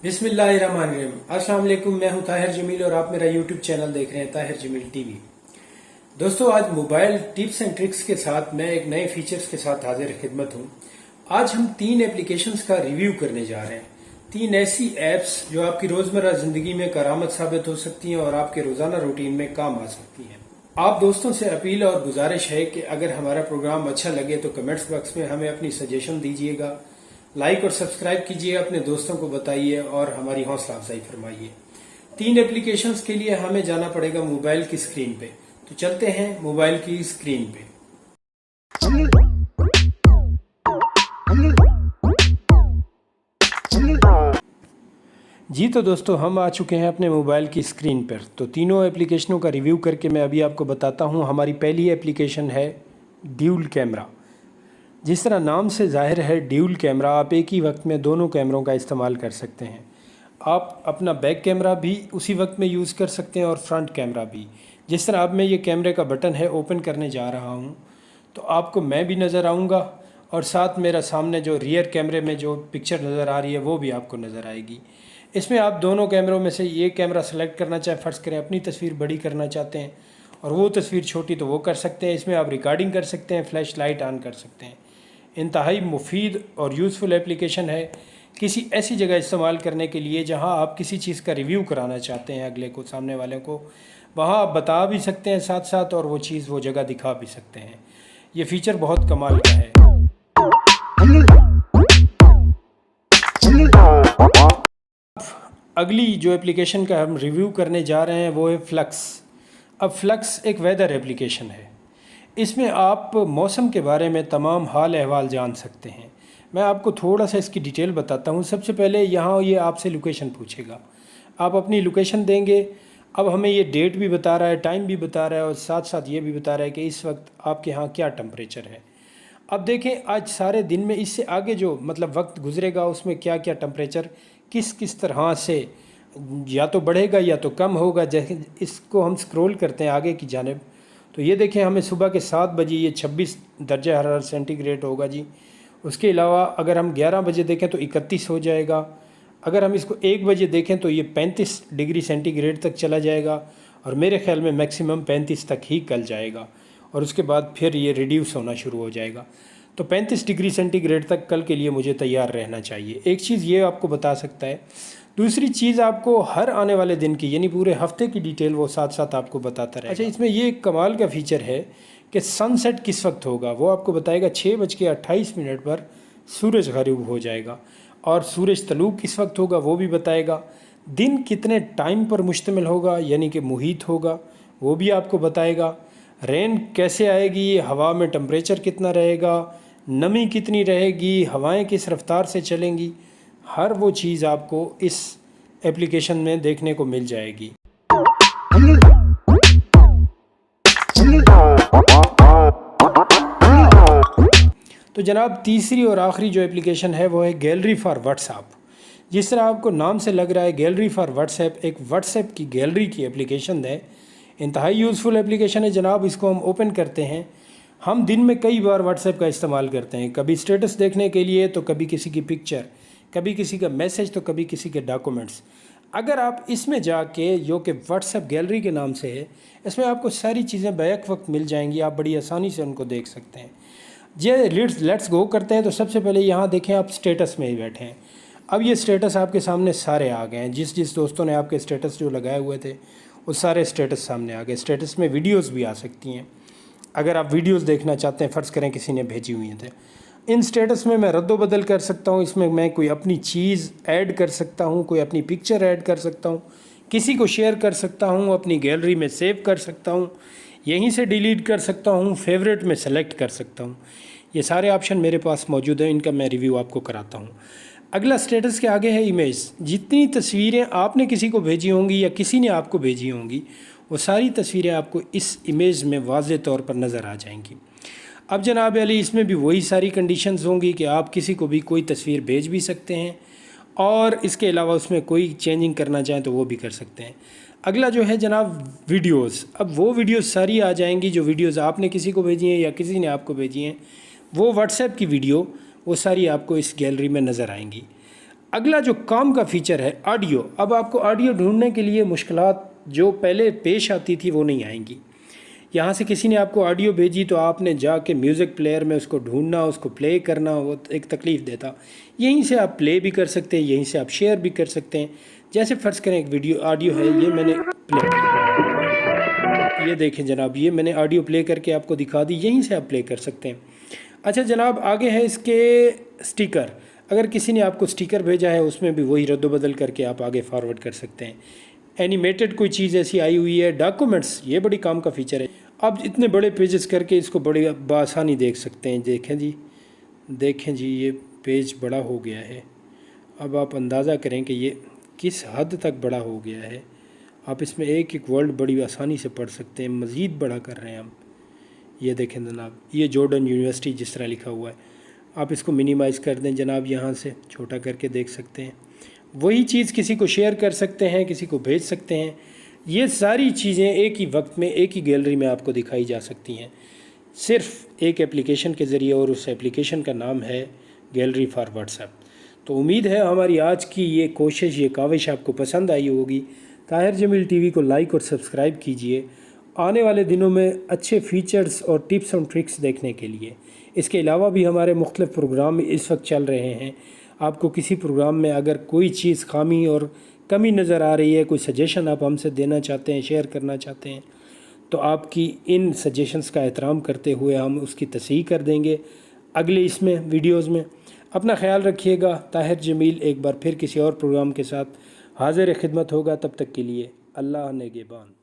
बिस्मिल्लाहिर्रहमानिर्रहीम। अस्सलाम वालेकुम। मैं हूं ताहिर जमील और आप मेरा यूट्यूब चैनल देख रहे हैं ताहिर जमील टीवी। दोस्तों, आज मोबाइल टिप्स एंड ट्रिक्स के साथ मैं एक नए फीचर्स के साथ हाजिर खिदमत हूं। आज हम 3 एप्लीकेशंस का रिव्यू करने जा रहे हैं। 3 ऐसी एप्स जो आपकी रोजमर्रा जिंदगी में करामत साबित हो सकती हैं और आपके रोजाना रूटीन में काम आ सकती हैं। आप दोस्तों से अपील और गुजारिश है कि अगर हमारा प्रोग्राम अच्छा लगे तो कमेंट्स बॉक्स में हमें अपनी सजेशन दीजिएगा, लाइक और सब्सक्राइब कीजिए, अपने दोस्तों को बताइए और हमारी हौसला अफजाई फरमाइए। 3 एप्लीकेशंस के लिए हमें जाना पड़ेगा मोबाइल की स्क्रीन पे। तो चलते हैं मोबाइल की स्क्रीन पे। जी तो दोस्तों, हम आ चुके हैं अपने मोबाइल की स्क्रीन पर। तो तीनों एप्लीकेशनों का रिव्यू करके मैं अभी आपको बताता हूं। हमारी पहली एप्लीकेशन है ड्यूल कैमरा। जिस तरह नाम से जाहिर है, ड्यूल कैमरा, आप एक ही वक्त में दोनों कैमरों का इस्तेमाल कर सकते हैं। आप अपना बैक कैमरा भी उसी वक्त में यूज़ कर सकते हैं और फ्रंट कैमरा भी। जिस तरह अब मैं ये कैमरे का बटन है ओपन करने जा रहा हूँ तो आपको मैं भी नज़र आऊँगा और साथ मेरा सामने जो रियर कैमरे में जो पिक्चर नज़र आ रही है वो भी आपको नज़र आएगी। इसमें आप दोनों कैमरों में से ये कैमरा सेलेक्ट करना चाहे, फ़र्ज़ करें अपनी तस्वीर बड़ी करना चाहते हैं और वो तस्वीर छोटी, तो वो कर सकते हैं। इसमें आप रिकॉर्डिंग कर सकते हैं, फ्लैश लाइट ऑन कर सकते हैं। इंतहाई मुफीद और यूज़फुल एप्लीकेशन है किसी ऐसी जगह इस्तेमाल करने के लिए जहां आप किसी चीज़ का रिव्यू कराना चाहते हैं अगले को, सामने वाले को। वहां आप बता भी सकते हैं साथ साथ और वो चीज़ वो जगह दिखा भी सकते हैं। ये फ़ीचर बहुत कमाल का है। अगली जो एप्लीकेशन का हम रिव्यू करने जा रहे हैं वो है फ्लक्स। अब फ्लक्स एक वेदर एप्लीकेशन है। इसमें आप मौसम के बारे में तमाम हाल अहवाल जान सकते हैं। मैं आपको थोड़ा सा इसकी डिटेल बताता हूँ। सबसे पहले यहाँ ये आपसे लोकेशन पूछेगा, आप अपनी लोकेशन देंगे। अब हमें ये डेट भी बता रहा है, टाइम भी बता रहा है और साथ साथ ये भी बता रहा है कि इस वक्त आपके यहाँ क्या टेम्परेचर है। अब देखें आज सारे दिन में इससे आगे जो वक्त गुजरेगा उसमें क्या क्या टेम्परेचर किस किस तरह से या तो बढ़ेगा या तो कम होगा। जैसे इसको हम स्क्रॉल करते हैं आगे की जानिब तो ये देखें हमें सुबह के 7 बजे ये 26 दर्जा हरारत सेंटीग्रेड होगा जी। उसके अलावा अगर हम 11 बजे देखें तो 31 हो जाएगा। अगर हम इसको 1 बजे देखें तो ये 35 डिग्री सेंटीग्रेड तक चला जाएगा और मेरे ख्याल में मैक्सिमम 35 तक ही कल जाएगा और उसके बाद फिर ये रिड्यूस होना शुरू हो जाएगा। तो 35 डिग्री सेंटीग्रेड तक कल के लिए मुझे तैयार रहना चाहिए। एक चीज़ ये आपको बता सकता है। दूसरी चीज़ आपको हर आने वाले दिन की यानी पूरे हफ्ते की डिटेल वो साथ साथ आपको बताता रहेगा। अच्छा, इसमें ये एक कमाल का फ़ीचर है कि सनसेट किस वक्त होगा वो आपको बताएगा। 6:28 पर सूरज ग़रूब हो जाएगा और सूरज तलू किस वक्त होगा वो भी बताएगा। दिन कितने टाइम पर मुश्तमिल होगा यानी कि मुहीत होगा वो भी आपको बताएगा। रेन कैसे आएगी, हवा में टेम्परेचर कितना रहेगा, नमी कितनी रहेगी, हवाएं किस रफ्तार से चलेंगी, हर वो चीज़ आपको इस एप्लीकेशन में देखने को मिल जाएगी। तो जनाब, तीसरी और आखिरी जो एप्लीकेशन है वो है गैलरी फॉर व्हाट्सएप। जिस तरह आपको नाम से लग रहा है, गैलरी फॉर व्हाट्सएप एक व्हाट्सएप की गैलरी की एप्लीकेशन है। इंतहाई यूज़फुल एप्लीकेशन है जनाब। इसको हम ओपन करते हैं। हम दिन में कई बार व्हाट्सएप का इस्तेमाल करते हैं, कभी स्टेटस देखने के लिए तो कभी किसी की पिक्चर, कभी किसी का मैसेज तो कभी किसी के डॉक्यूमेंट्स। अगर आप इसमें जाके जो कि व्हाट्सएप गैलरी के नाम से है, इसमें आपको सारी चीज़ें बैक वक्त मिल जाएंगी। आप बड़ी आसानी से उनको देख सकते हैं। जे लेट्स गो करते हैं। तो सबसे पहले यहाँ देखें आप स्टेटस में ही बैठे हैं। अब ये स्टेटस आपके सामने सारे आ गए हैं। जिस जिस दोस्तों ने आपके स्टेटस जो लगाए हुए थे वो सारे स्टेटस सामने आ गए। स्टेटस में वीडियोस भी आ सकती हैं। अगर आप वीडियोस देखना चाहते हैं, फ़र्ज़ करें किसी ने भेजी हुई थे, इन स्टेटस में मैं रद्दो बदल कर सकता हूँ। इसमें मैं कोई अपनी चीज़ ऐड कर सकता हूँ, कोई अपनी पिक्चर ऐड कर सकता हूँ, किसी को शेयर कर सकता हूँ, अपनी गैलरी में सेव कर सकता हूँ, यहीं से डिलीट कर सकता हूँ, फेवरेट में सेलेक्ट कर सकता हूँ। ये सारे ऑप्शन मेरे पास मौजूद हैं। इनका मैं रिव्यू आपको कराता हूँ। अगला स्टेटस के आगे है इमेज। जितनी तस्वीरें आपने किसी को भेजी होंगी या किसी ने आपको भेजी होंगी वो सारी तस्वीरें आपको इस इमेज में वाज़े तौर पर नज़र आ जाएंगी। अब जनाब अली, इसमें भी वही सारी कंडीशंस होंगी कि आप किसी को भी कोई तस्वीर भेज भी सकते हैं और इसके अलावा उसमें कोई चेंजिंग करना चाहें तो वो भी कर सकते हैं। अगला जो है जनाब वीडियोज़। अब वो वीडियोज़ सारी आ जाएंगी जो वीडियोज़ आपने किसी को भेजी हैं या किसी ने आपको भेजी हैं। वो व्हाट्सएप की वीडियो वो सारी आपको इस गैलरी में नज़र आएंगी। اگلا جو کام کا فیچر ہے آڈیو. اب آپ کو آڈیو ڈھونڈنے کے لیے مشکلات جو پہلے پیش آتی تھی وہ نہیں آئیں گی. یہاں سے کسی نے آپ کو آڈیو بھیجی تو آپ نے جا کے میوزک پلیئر میں اس کو ڈھونڈنا، اس کو پلے کرنا، وہ ایک تکلیف دیتا. یہیں سے آپ پلے بھی کر سکتے ہیں، یہیں سے آپ شیئر بھی کر سکتے ہیں. جیسے فرض کریں ایک ویڈیو آڈیو ہے، یہ میں نے پلے کی، یہ دیکھیں جناب، یہ میں نے آڈیو پلے کر کے آپ کو دکھا دی، یہیں سے آپ پلے کر سکتے ہیں. اچھا جناب، آگے ہے اس کے سٹیکر. اگر کسی نے آپ کو سٹیکر بھیجا ہے اس میں بھی وہی رد و بدل کر کے آپ آگے فارورڈ کر سکتے ہیں. اینیمیٹڈ کوئی چیز ایسی آئی ہوئی ہے. ڈاکومنٹس، یہ بڑی کام کا فیچر ہے. آپ اتنے بڑے پیجز کر کے اس کو بڑی بآسانی دیکھ سکتے ہیں. دیکھیں جی یہ پیج بڑا ہو گیا ہے. اب آپ اندازہ کریں کہ یہ کس حد تک بڑا ہو گیا ہے. آپ اس میں ایک ایک ورڈ بڑی آسانی سے پڑھ سکتے ہیں. مزید بڑا کر رہے ہیں ہم. یہ دیکھیں جناب، یہ جارڈن یونیورسٹی جس طرح لکھا ہوا ہے. آپ اس کو منیمائز کر دیں جناب، یہاں سے چھوٹا کر کے دیکھ سکتے ہیں. وہی چیز کسی کو شیئر کر سکتے ہیں، کسی کو بھیج سکتے ہیں. یہ ساری چیزیں ایک ہی وقت میں ایک ہی گیلری میں آپ کو دکھائی جا سکتی ہیں، صرف ایک اپلیکیشن کے ذریعے، اور اس اپلیکیشن کا نام ہے گیلری فار واٹس ایپ. تو امید ہے ہماری آج کی یہ کوشش، یہ کاوش آپ کو پسند آئی ہوگی. طاہر جمیل ٹی وی کو لائک اور سبسکرائب کیجئے آنے والے دنوں میں اچھے فیچرز اور ٹپس اور ٹرکس دیکھنے کے لیے. اس کے علاوہ بھی ہمارے مختلف پروگرام اس وقت چل رہے ہیں. آپ کو کسی پروگرام میں اگر کوئی چیز خامی اور کمی نظر آ رہی ہے، کوئی سجیشن آپ ہم سے دینا چاہتے ہیں، شیئر کرنا چاہتے ہیں، تو آپ کی ان سجیشنز کا احترام کرتے ہوئے ہم اس کی تصحیح کر دیں گے اگلے اس میں ویڈیوز میں. اپنا خیال رکھیے گا. طاہر جمیل ایک بار پھر کسی اور پروگرام کے ساتھ حاضر خدمت ہوگا. تب تک کے لیے اللہ نگہبان.